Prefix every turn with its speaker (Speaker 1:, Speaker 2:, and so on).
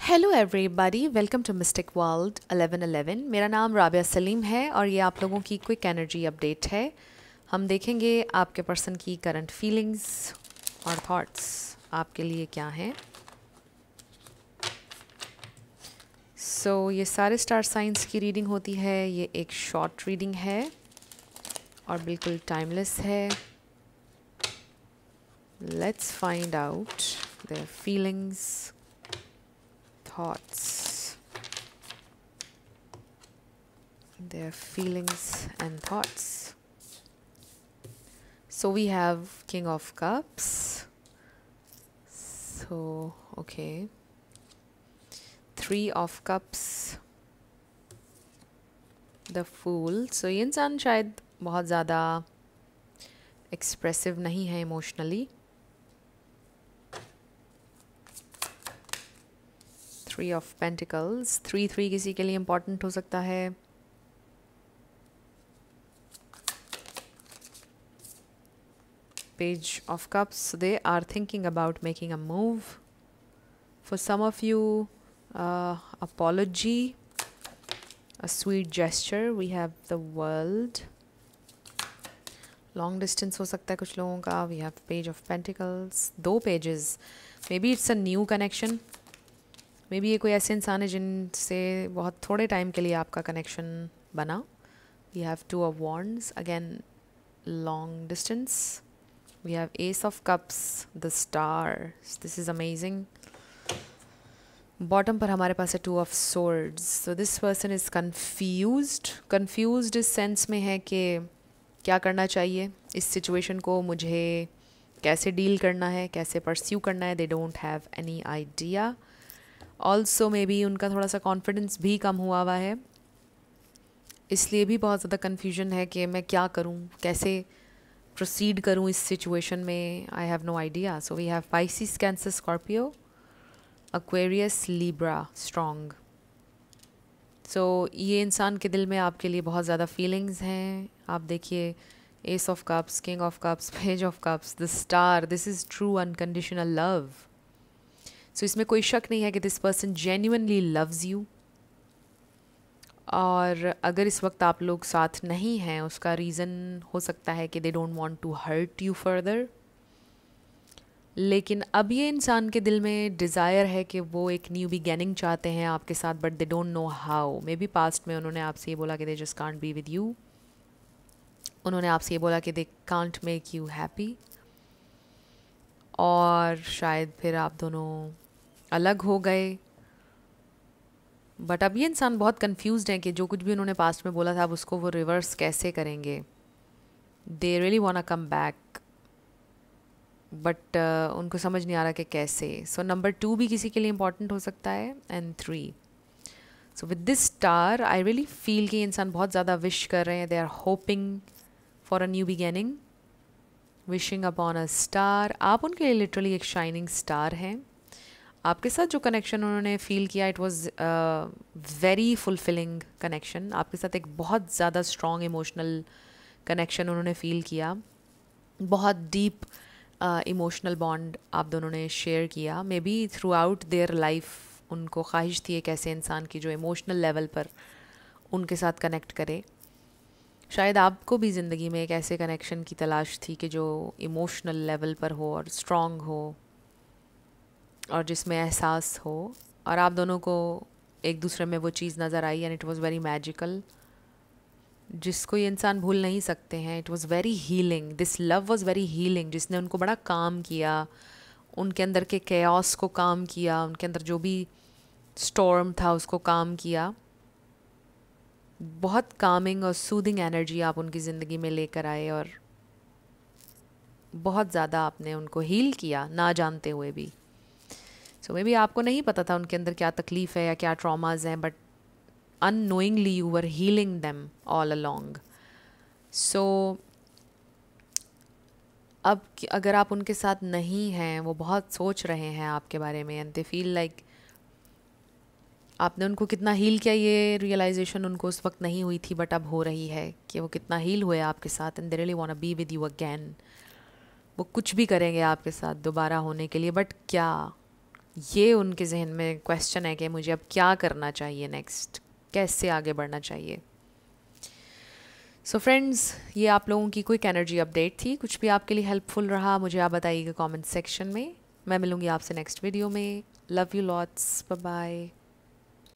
Speaker 1: Hello everybody, welcome to mystic world 1111। मेरा नाम राबिया सलीम है और ये आप लोगों की क्विक एनर्जी अपडेट है। हम देखेंगे आपके पर्सन की करंट फीलिंग्स और थॉट्स आपके लिए क्या हैं। ये सारे स्टार साइंस की रीडिंग होती है। ये एक शॉर्ट रीडिंग है और बिल्कुल टाइमलेस है। Let's find out their feelings, thoughts, their feelings and thoughts. So we have King of Cups. Okay. Three of Cups. The Fool. ये इंसान शायद बहुत ज़्यादा एक्सप्रेसिव नहीं है emotionally. Three of pentacles. Three किसी के लिए इम्पॉर्टेंट हो सकता है। Page of Cups. They are thinking about making a move. For some of you, apology, a sweet gesture. We have the World. Long distance हो सकता है कुछ लोगों का. We have Page of Pentacles. 2 pages. Maybe it's a new connection. Maybe ये कोई ऐसे इंसान है जिनसे बहुत थोड़े टाइम के लिए आपका कनेक्शन बना. We have 2 of Wands. Again, long distance. We have Ace of Cups, the Star. This is amazing. Bottom पर हमारे पास है Two of Swords. So this person is confused. Confused इस सेंस में है कि क्या करना चाहिए इस सिचुएशन को, मुझे कैसे डील करना है, कैसे परस्यू करना है. They don't have any idea. Also maybe उनका थोड़ा सा कॉन्फिडेंस भी कम हुआ है, इसलिए भी बहुत ज़्यादा कन्फ्यूजन है कि मैं क्या करूँ, कैसे प्रोसीड करूँ इस सिचुएशन में. I have no idea. So we have Pisces, Cancer, Scorpio, Aquarius, Libra, strong. ये इंसान के दिल में आपके लिए बहुत ज़्यादा फीलिंग्स हैं. आप देखिए, S of cups, king of cups, page of cups, the star. This is true unconditional love. इसमें कोई शक नहीं है कि this person genuinely loves you. और अगर इस वक्त आप लोग साथ नहीं हैं, उसका रीज़न हो सकता है कि they don't want to hurt you further. लेकिन अब ये इंसान के दिल में डिज़ायर है कि वो एक न्यू बिगेनिंग चाहते हैं आपके साथ, but they don't know how. May be past में उन्होंने आपसे ये बोला कि they just can't be with you. उन्होंने आपसे ये बोला कि they can't make you happy. और शायद फिर आप दोनों अलग हो गए. बट अब ये इंसान बहुत कंफ्यूज्ड हैं कि जो कुछ भी उन्होंने पास्ट में बोला था, अब उसको वो रिवर्स कैसे करेंगे. दे really want come back, but उनको समझ नहीं आ रहा कि कैसे. नंबर 2 भी किसी के लिए इंपॉर्टेंट हो सकता है, and 3. With this star I really feel कि इंसान बहुत ज़्यादा विश कर रहे हैं. They are hoping for a new beginning, wishing upon a star. आप उनके लिए लिटरली एक शाइनिंग स्टार हैं. आपके साथ जो कनेक्शन उन्होंने फ़ील किया, it was very fulfilling connection. आपके साथ एक बहुत ज़्यादा स्ट्रॉन्ग इमोशनल कनेक्शन उन्होंने फ़ील किया. बहुत डीप इमोशनल बॉन्ड आप दोनों ने शेयर किया. May be through out their life उनको ख्वाहिश थी एक ऐसे इंसान की जो इमोशनल लेवल पर उनके साथ कनेक्ट करे. शायद आपको भी ज़िंदगी में एक ऐसे कनेक्शन की तलाश थी कि जो इमोशनल लेवल पर हो और स्ट्रॉन्ग हो और जिसमें एहसास हो. और आप दोनों को एक दूसरे में वो चीज़ नज़र आई, and it was very magical, जिसको ये इंसान भूल नहीं सकते हैं. It was very healing. This love was very healing, जिसने उनको बड़ा काम किया, उनके अंदर के केओस को काम किया, उनके अंदर जो भी स्टॉर्म था उसको काम किया. बहुत कामिंग और सूदिंग एनर्जी आप उनकी ज़िंदगी में लेकर आए और बहुत ज़्यादा आपने उनको हील किया ना जानते हुए भी. मे बी आपको नहीं पता था उनके अंदर क्या तकलीफ़ है या क्या ट्रॉमाज हैं, but unknowingly you were healing them all along. अब अगर आप उनके साथ नहीं हैं, वो बहुत सोच रहे हैं आपके बारे में, एंड दे फील लाइक आपने उनको कितना हील किया, ये रियलाइजेशन उनको उस वक्त नहीं हुई थी, बट अब हो रही है कि वो कितना हील हुए आपके साथ. And they really want to be with you again. वो कुछ भी करेंगे आपके साथ दोबारा होने के लिए, बट क्या ये उनके जहन में क्वेश्चन है कि मुझे अब क्या करना चाहिए नेक्स्ट, कैसे आगे बढ़ना चाहिए। सो फ्रेंड्स, ये आप लोगों की क्विक एनर्जी अपडेट थी। कुछ भी आपके लिए हेल्पफुल रहा मुझे आप बताइएगा कमेंट सेक्शन में। मैं मिलूँगी आपसे नेक्स्ट वीडियो में। Love you lots, bye bye.